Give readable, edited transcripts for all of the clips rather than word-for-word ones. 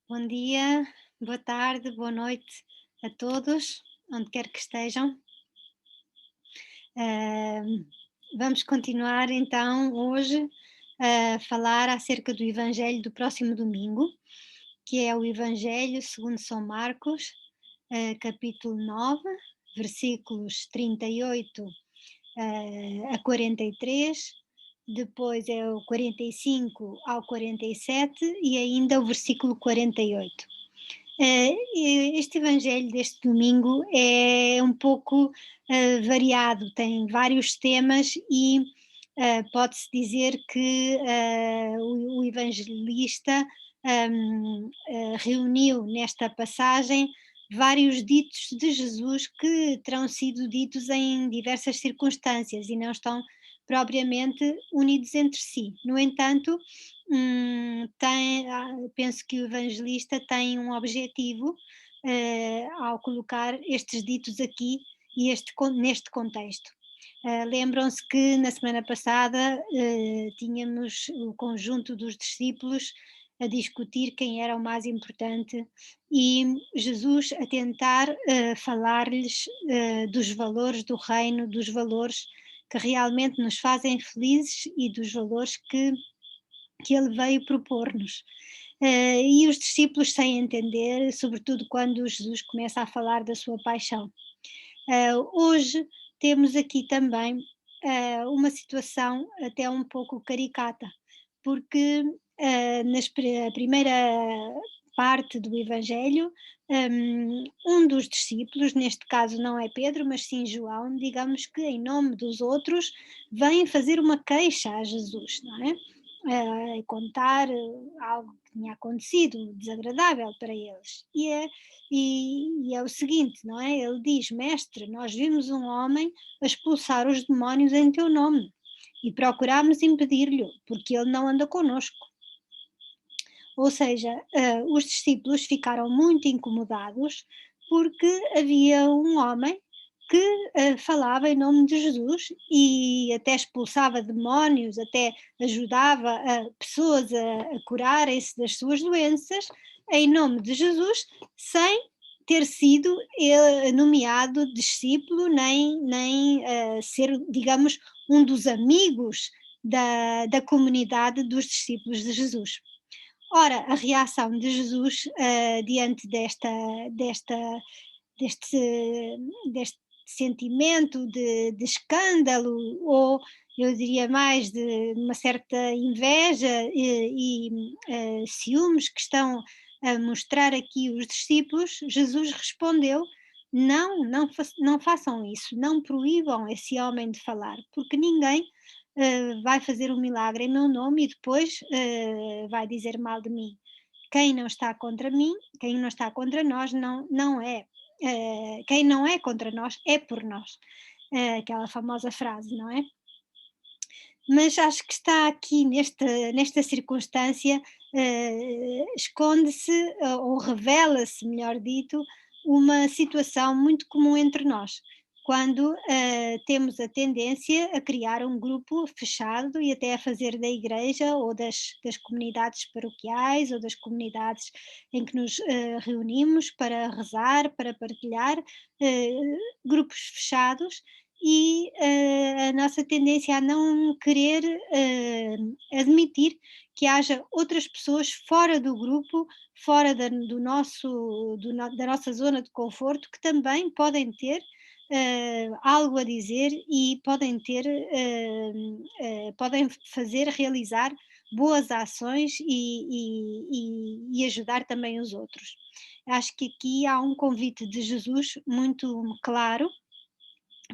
Bom dia, boa tarde, boa noite a todos, onde quer que estejam. Ahm, Vamos continuar então hoje a falar acerca do Evangelho do próximo domingo, que é o Evangelho segundo São Marcos, capítulo 9, versículos 38 a 43, depois é o 45 ao 47 e ainda o versículo 48. Este Evangelho deste domingo é um pouco variado, tem vários temas e pode-se dizer que o evangelista reuniu nesta passagem vários ditos de Jesus que terão sido ditos em diversas circunstâncias e não estão propriamente unidos entre si. No entanto, penso que o evangelista tem um objetivo ao colocar estes ditos aqui e neste contexto. Lembram-se que na semana passada tínhamos o conjunto dos discípulos a discutir quem era o mais importante e Jesus a tentar falar-lhes dos valores do reino, dos valores que realmente nos fazem felizes e dos valores que ele veio propor-nos. E os discípulos sem entender, sobretudo quando Jesus começa a falar da sua paixão. Hoje temos aqui também uma situação até um pouco caricata, porque a primeira parte do Evangelho, um dos discípulos, neste caso não é Pedro, mas sim João, digamos que em nome dos outros, vem fazer uma queixa a Jesus, não é? E contar algo que tinha acontecido desagradável para eles. E é o seguinte, não é? Ele diz: Mestre, nós vimos um homem a expulsar os demónios em teu nome e procurámos impedir-lhe, porque ele não anda conosco. Ou seja, os discípulos ficaram muito incomodados porque havia um homem que falava em nome de Jesus e até expulsava demónios, até ajudava pessoas a curarem-se das suas doenças em nome de Jesus, sem ter sido nomeado discípulo, nem ser, digamos, um dos amigos da comunidade dos discípulos de Jesus. Ora, a reação de Jesus diante deste, deste sentimento de escândalo, ou eu diria mais de uma certa inveja ciúmes que estão a mostrar aqui os discípulos, Jesus respondeu: não, não façam isso, não proíbam esse homem de falar, porque ninguém vai fazer um milagre em meu nome e depois vai dizer mal de mim. Quem não está contra mim, quem não está contra nós, não é. Quem não é contra nós é por nós. Aquela famosa frase, não é? Mas acho que está aqui nesta circunstância, esconde-se ou revela-se, melhor dito, uma situação muito comum entre nós, quando temos a tendência a criar um grupo fechado e até a fazer da igreja ou das comunidades paroquiais ou das comunidades em que nos reunimos para rezar, para partilhar, grupos fechados e a nossa tendência a não querer admitir que haja outras pessoas fora do grupo, fora da nossa zona de conforto, que também podem ter algo a dizer e podem fazer, realizar boas ações e ajudar também os outros. Acho que aqui há um convite de Jesus muito claro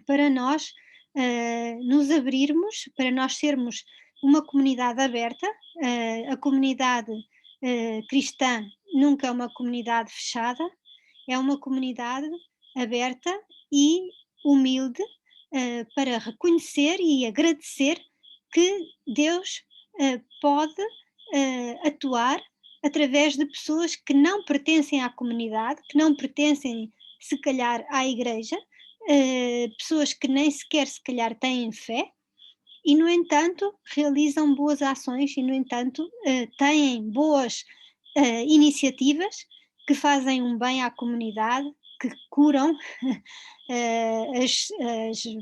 para nós nos abrirmos, para nós sermos uma comunidade aberta. A comunidade cristã nunca é uma comunidade fechada, é uma comunidade aberta e humilde para reconhecer e agradecer que Deus pode atuar através de pessoas que não pertencem à comunidade, que não pertencem, se calhar, à igreja, pessoas que nem sequer se calhar têm fé e no entanto realizam boas ações e no entanto têm boas iniciativas que fazem um bem à comunidade, que curam as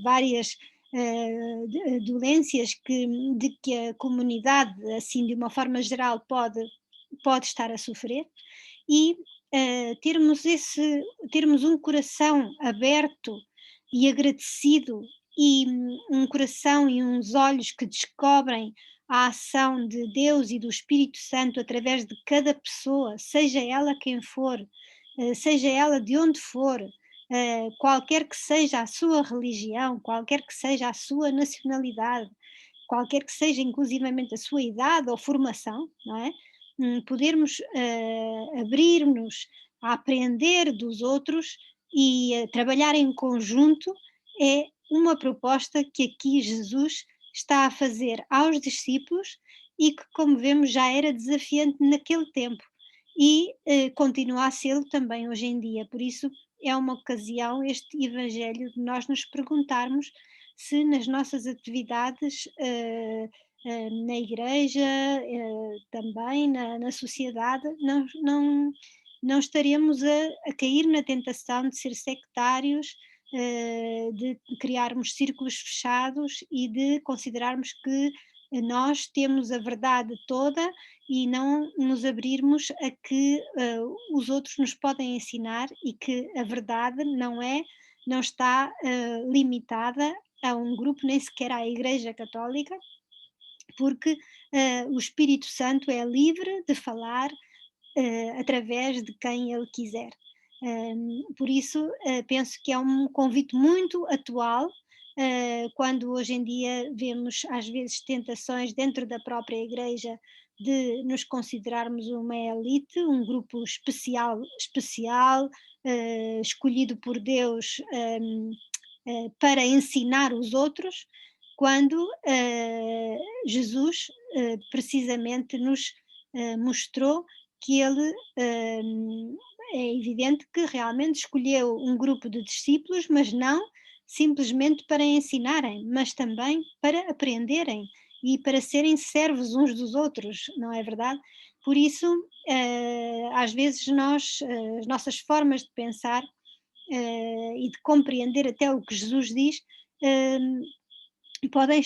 várias doenças de que a comunidade, assim de uma forma geral, pode estar a sofrer, e termos um coração aberto e agradecido, e um coração e uns olhos que descobrem a ação de Deus e do Espírito Santo através de cada pessoa, seja ela quem for, seja ela de onde for, qualquer que seja a sua religião, qualquer que seja a sua nacionalidade, qualquer que seja inclusivamente a sua idade ou formação, não é? Podermos abrir-nos a aprender dos outros e a trabalhar em conjunto é uma proposta que aqui Jesus está a fazer aos discípulos e que, como vemos, já era desafiante naquele tempo e continua a ser também hoje em dia. Por isso, é uma ocasião, este Evangelho, de nós nos perguntarmos se nas nossas atividades, na igreja, também na sociedade, não estaremos a cair na tentação de ser sectários, de criarmos círculos fechados e de considerarmos que nós temos a verdade toda e não nos abrirmos a que os outros nos podem ensinar, e que a verdade não está limitada a um grupo, nem sequer à Igreja Católica, porque o Espírito Santo é livre de falar através de quem ele quiser. Por isso, penso que é um convite muito atual, quando hoje em dia vemos às vezes tentações dentro da própria Igreja de nos considerarmos uma elite, um grupo especial, escolhido por Deus, para ensinar os outros, quando Jesus precisamente nos mostrou que ele é evidente que realmente escolheu um grupo de discípulos, mas não simplesmente para ensinarem, mas também para aprenderem e para serem servos uns dos outros, não é verdade? Por isso, às vezes as nossas formas de pensar e de compreender até o que Jesus diz, eh, podemos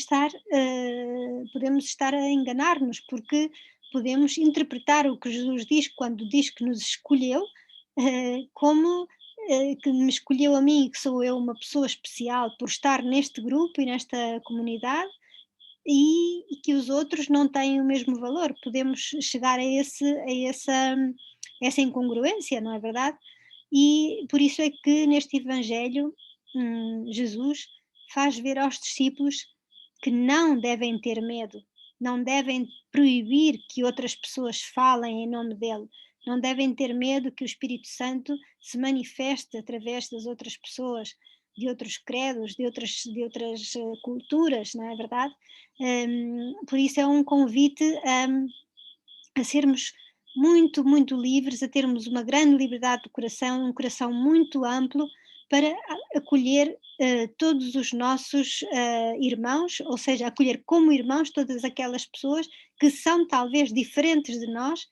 estar a enganar-nos, porque podemos interpretar o que Jesus diz quando diz que nos escolheu, como que me escolheu a mim, que sou eu uma pessoa especial por estar neste grupo e nesta comunidade, e que os outros não têm o mesmo valor. Podemos chegar essa incongruência, não é verdade? E por isso é que neste Evangelho, Jesus faz ver aos discípulos que não devem ter medo, não devem proibir que outras pessoas falem em nome dele, não devem ter medo que o Espírito Santo se manifeste através das outras pessoas, de outros credos, de outras culturas, não é verdade? Por isso é um convite a sermos muito, muito livres, a termos uma grande liberdade de coração, um coração muito amplo para acolher todos os nossos irmãos, ou seja, acolher como irmãos todas aquelas pessoas que são talvez diferentes de nós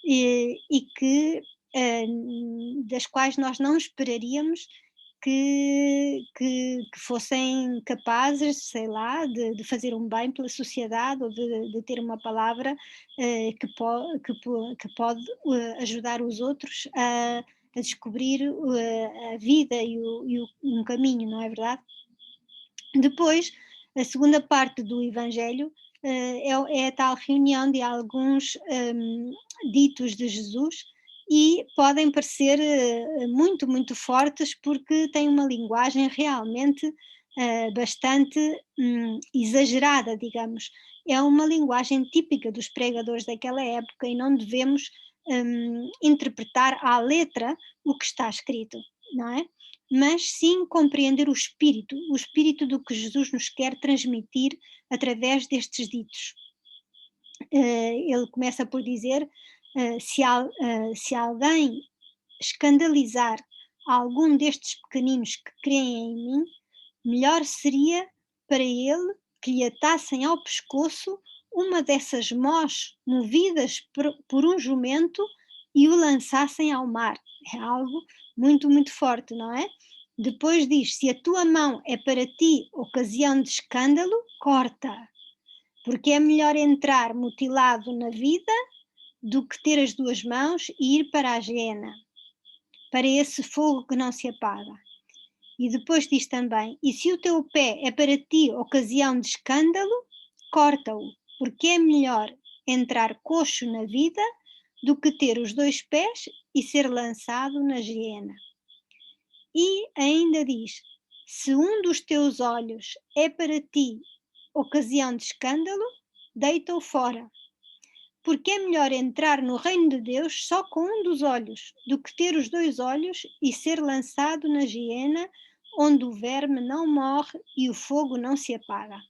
e que das quais nós não esperaríamos que fossem capazes, sei lá, de fazer um bem pela sociedade, ou de ter uma palavra que pode ajudar os outros a descobrir a vida um caminho, não é verdade? Depois, a segunda parte do Evangelho é a tal reunião de alguns ditos de Jesus, e podem parecer muito, muito fortes, porque têm uma linguagem realmente bastante exagerada, digamos. É uma linguagem típica dos pregadores daquela época e não devemos interpretar à letra o que está escrito, não é? Mas sim compreender o espírito do que Jesus nos quer transmitir através destes ditos. Ele começa por dizer: se alguém escandalizar algum destes pequeninos que creem em mim, melhor seria para ele que lhe atassem ao pescoço uma dessas mós movidas por um jumento e o lançassem ao mar. É algo muito, muito forte, não é? Depois diz: se a tua mão é para ti ocasião de escândalo, corta, porque é melhor entrar mutilado na vida do que ter as duas mãos e ir para a geena, para esse fogo que não se apaga. E depois diz também: e se o teu pé é para ti ocasião de escândalo, corta-o, porque é melhor entrar coxo na vida do que ter os dois pés e ser lançado na geena. E ainda diz: se um dos teus olhos é para ti ocasião de escândalo, deita-o fora, porque é melhor entrar no reino de Deus só com um dos olhos, do que ter os dois olhos e ser lançado na geena, onde o verme não morre e o fogo não se apaga.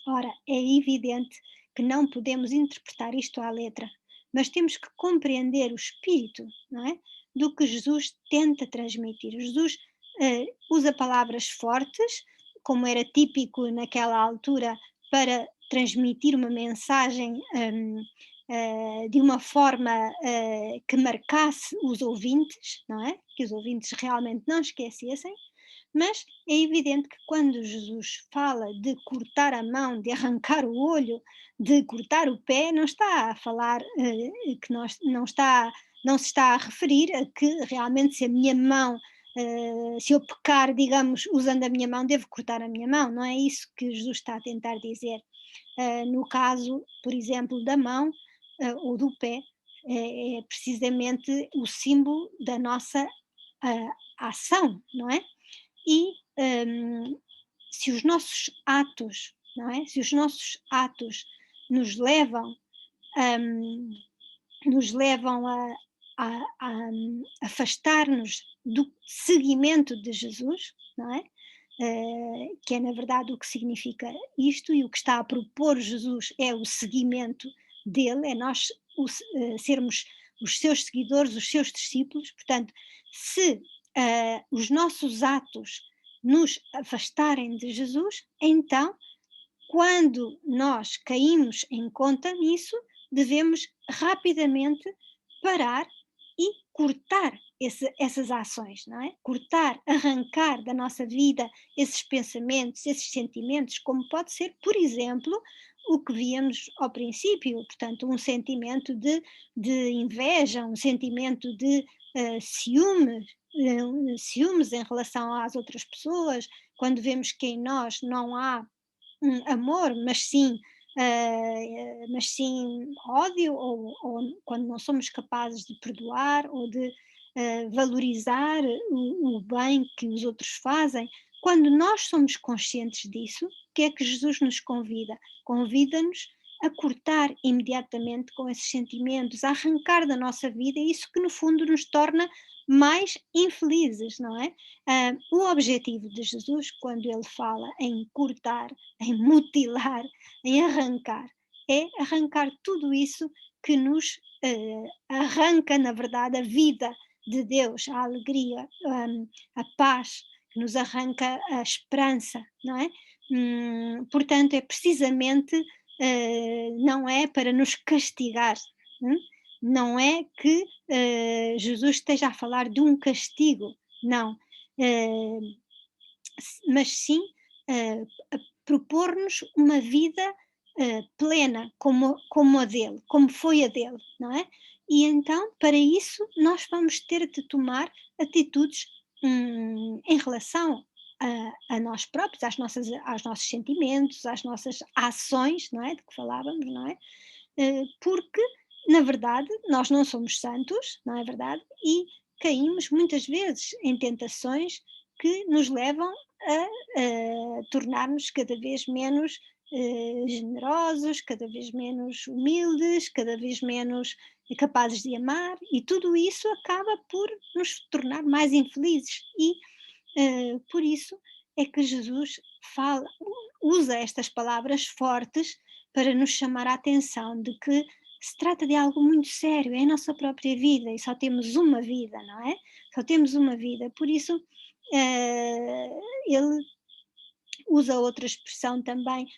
Ora, é evidente que não podemos interpretar isto à letra, mas temos que compreender o espírito, não é? Do que Jesus tenta transmitir. Jesus usa palavras fortes, como era típico naquela altura, para transmitir uma mensagem de uma forma que marcasse os ouvintes, não é? Que os ouvintes realmente não esquecessem, mas é evidente que quando Jesus fala de cortar a mão, de arrancar o olho, de cortar o pé, não está a falar que não se está a referir a que realmente se a minha mão, se eu pecar, digamos, usando a minha mão, devo cortar a minha mão, não é isso que Jesus está a tentar dizer. No caso, por exemplo, da mão ou do pé, é precisamente o símbolo da nossa ação, não é? E se os nossos atos, não é? Se os nossos atos nos levam, hum, nos levam a afastar-nos do seguimento de Jesus, não é? Que é na verdade o que significa isto, e o que está a propor Jesus é o seguimento dele, é nós sermos os seus seguidores, os seus discípulos. Portanto, se os nossos atos nos afastarem de Jesus, então, quando nós caímos em conta nisso, devemos rapidamente parar e cortar essas ações, não é? Cortar, arrancar da nossa vida esses pensamentos, esses sentimentos, como pode ser, por exemplo, o que víamos ao princípio, portanto, um sentimento de inveja, um sentimento de ciúmes em relação às outras pessoas, quando vemos que em nós não há amor, mas sim ódio, ou quando não somos capazes de perdoar ou de valorizar o bem que os outros fazem. Quando nós somos conscientes disso, o que é que Jesus nos convida? Convida-nos a cortar imediatamente com esses sentimentos, a arrancar da nossa vida isso que no fundo nos torna mais infelizes, não é? O objetivo de Jesus, quando ele fala em cortar, em mutilar, em arrancar, é arrancar tudo isso que nos arranca, na verdade, a vida de Deus, a alegria, a paz, que nos arranca a esperança, não é? Portanto, é precisamente, não é para nos castigar, não é que Jesus esteja a falar de um castigo, não, mas sim a propor-nos uma vida plena como a dele, como foi a dele, não é? E então, para isso, nós vamos ter de tomar atitudes em relação a nós próprios, aos nossos sentimentos, às nossas ações, não é? De que falávamos, não é? Porque, na verdade, nós não somos santos, não é verdade? E caímos muitas vezes em tentações que nos levam a tornar-nos cada vez menos generosos, cada vez menos humildes, cada vez menos capazes de amar, e tudo isso acaba por nos tornar mais infelizes. E por isso é que Jesus usa estas palavras fortes para nos chamar a atenção de que se trata de algo muito sério, é a nossa própria vida e só temos uma vida, não é? Só temos uma vida, por isso ele usa outra expressão também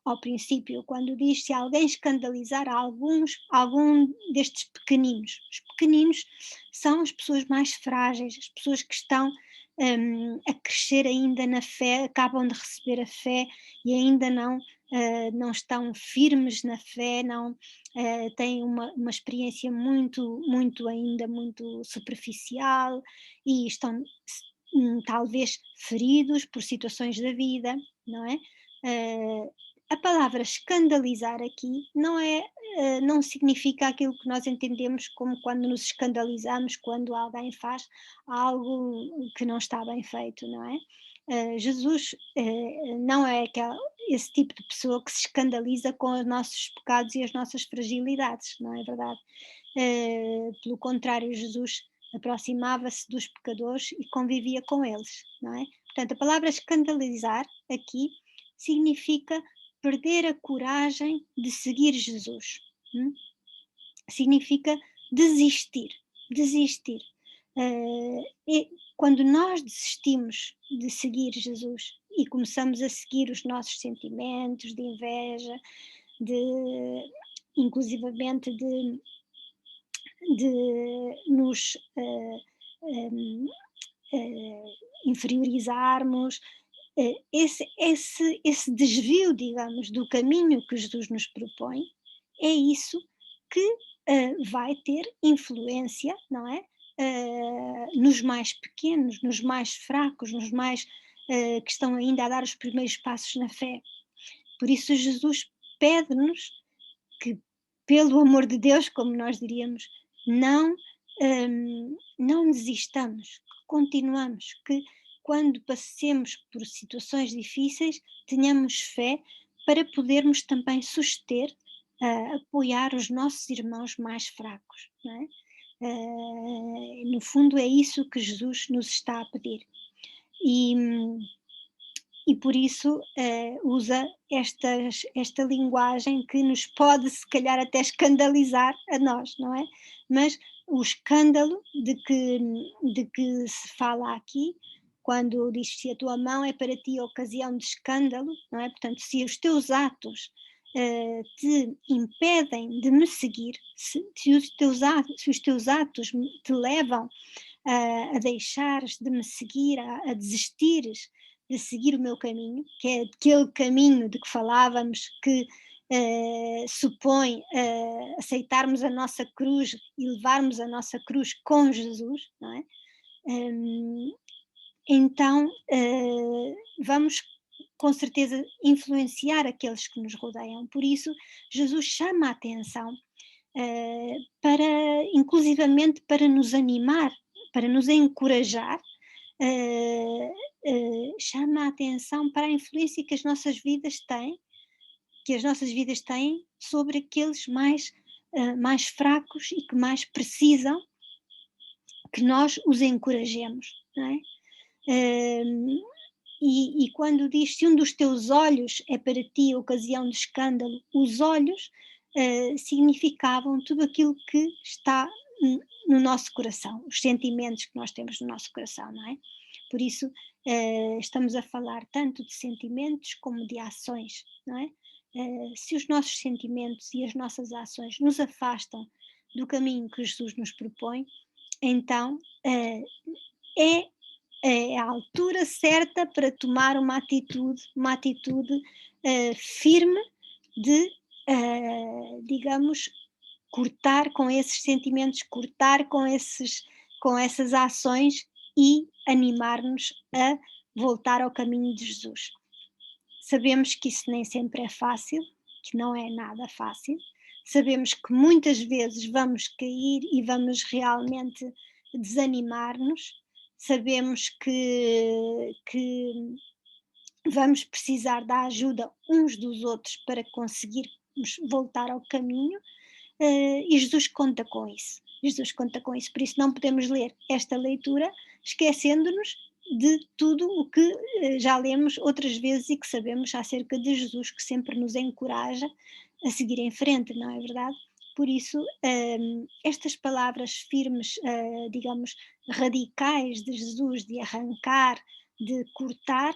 ao princípio, quando diz: se alguém escandalizar algum destes pequeninos. Os pequeninos são as pessoas mais frágeis, as pessoas que estão a crescer ainda na fé, acabam de receber a fé e ainda não estão firmes na fé, não têm uma experiência muito ainda muito superficial e estão talvez feridos por situações da vida, não é? A palavra escandalizar aqui não significa aquilo que nós entendemos como quando nos escandalizamos, quando alguém faz algo que não está bem feito, não é? Jesus não é esse tipo de pessoa que se escandaliza com os nossos pecados e as nossas fragilidades, não é verdade? Pelo contrário, Jesus aproximava-se dos pecadores e convivia com eles, não é? Portanto, a palavra escandalizar aqui significa perder a coragem de seguir Jesus. Significa desistir, desistir. E quando nós desistimos de seguir Jesus e começamos a seguir os nossos sentimentos de inveja, inclusivamente de nos inferiorizarmos, esse desvio, digamos, do caminho que Jesus nos propõe, é isso que vai ter influência, não é? Nos mais pequenos, nos mais fracos, nos mais que estão ainda a dar os primeiros passos na fé. Por isso Jesus pede-nos que, pelo amor de Deus, como nós diríamos, não desistamos, que continuamos, que quando passemos por situações difíceis tenhamos fé para podermos também suster, apoiar os nossos irmãos mais fracos, não é? No fundo é isso que Jesus nos está a pedir. E por isso usa esta linguagem que nos pode se calhar até escandalizar a nós, não é? Mas o escândalo de que se fala aqui, quando diz se a tua mão é para ti ocasião de escândalo, não é? Portanto, se os teus atos te impedem de me seguir, se os teus atos te levam a deixares de me seguir, a desistires de seguir o meu caminho, que é aquele caminho de que falávamos, que supõe aceitarmos a nossa cruz e levarmos a nossa cruz com Jesus, não é? Então vamos com certeza influenciar aqueles que nos rodeiam. Por isso, Jesus chama a atenção inclusivamente para nos animar, para nos encorajar, chama a atenção para a influência que as nossas vidas têm sobre aqueles mais fracos e que mais precisam que nós os encorajemos, não é? E quando diz se um dos teus olhos é para ti ocasião de escândalo, os olhos significavam tudo aquilo que está no nosso coração, os sentimentos que nós temos no nosso coração, não é? Por isso estamos a falar tanto de sentimentos como de ações, não é? Se os nossos sentimentos e as nossas ações nos afastam do caminho que Jesus nos propõe, então é a altura certa para tomar uma atitude firme de, digamos, cortar com esses sentimentos, cortar com essas ações e animar-nos a voltar ao caminho de Jesus. Sabemos que isso nem sempre é fácil, que não é nada fácil. Sabemos que muitas vezes vamos cair e vamos realmente desanimar-nos. Sabemos que vamos precisar da ajuda uns dos outros para conseguirmos voltar ao caminho, e Jesus conta com isso. Jesus conta com isso, por isso não podemos ler esta leitura esquecendo-nos de tudo o que já lemos outras vezes e que sabemos acerca de Jesus, que sempre nos encoraja a seguir em frente, não é verdade? Por isso, estas palavras firmes, digamos, radicais de Jesus, de arrancar, de cortar,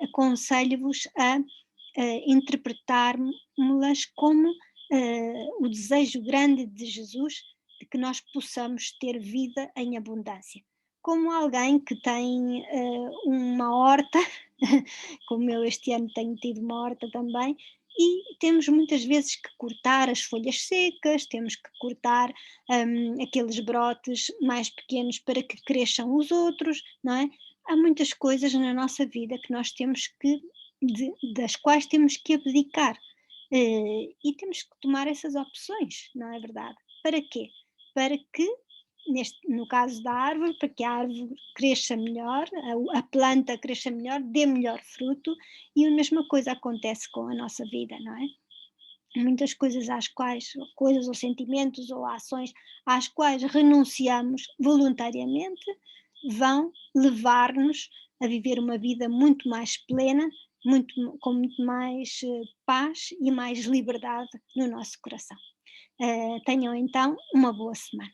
aconselho-vos a interpretarmos-las como o desejo grande de Jesus de que nós possamos ter vida em abundância. Como alguém que tem uma horta, como eu este ano tenho tido uma horta também, e temos muitas vezes que cortar as folhas secas, temos que cortar aqueles brotes mais pequenos para que cresçam os outros, não é? Há muitas coisas na nossa vida que nós temos que, das quais temos que abdicar. E temos que tomar essas opções, não é verdade? Para quê? Para que, no caso da árvore, para que a árvore cresça melhor, a planta cresça melhor, dê melhor fruto, e a mesma coisa acontece com a nossa vida, não é? Muitas coisas às quais, coisas ou sentimentos ou ações às quais renunciamos voluntariamente, vão levar-nos a viver uma vida muito mais plena, com muito mais paz e mais liberdade no nosso coração. Tenham então uma boa semana.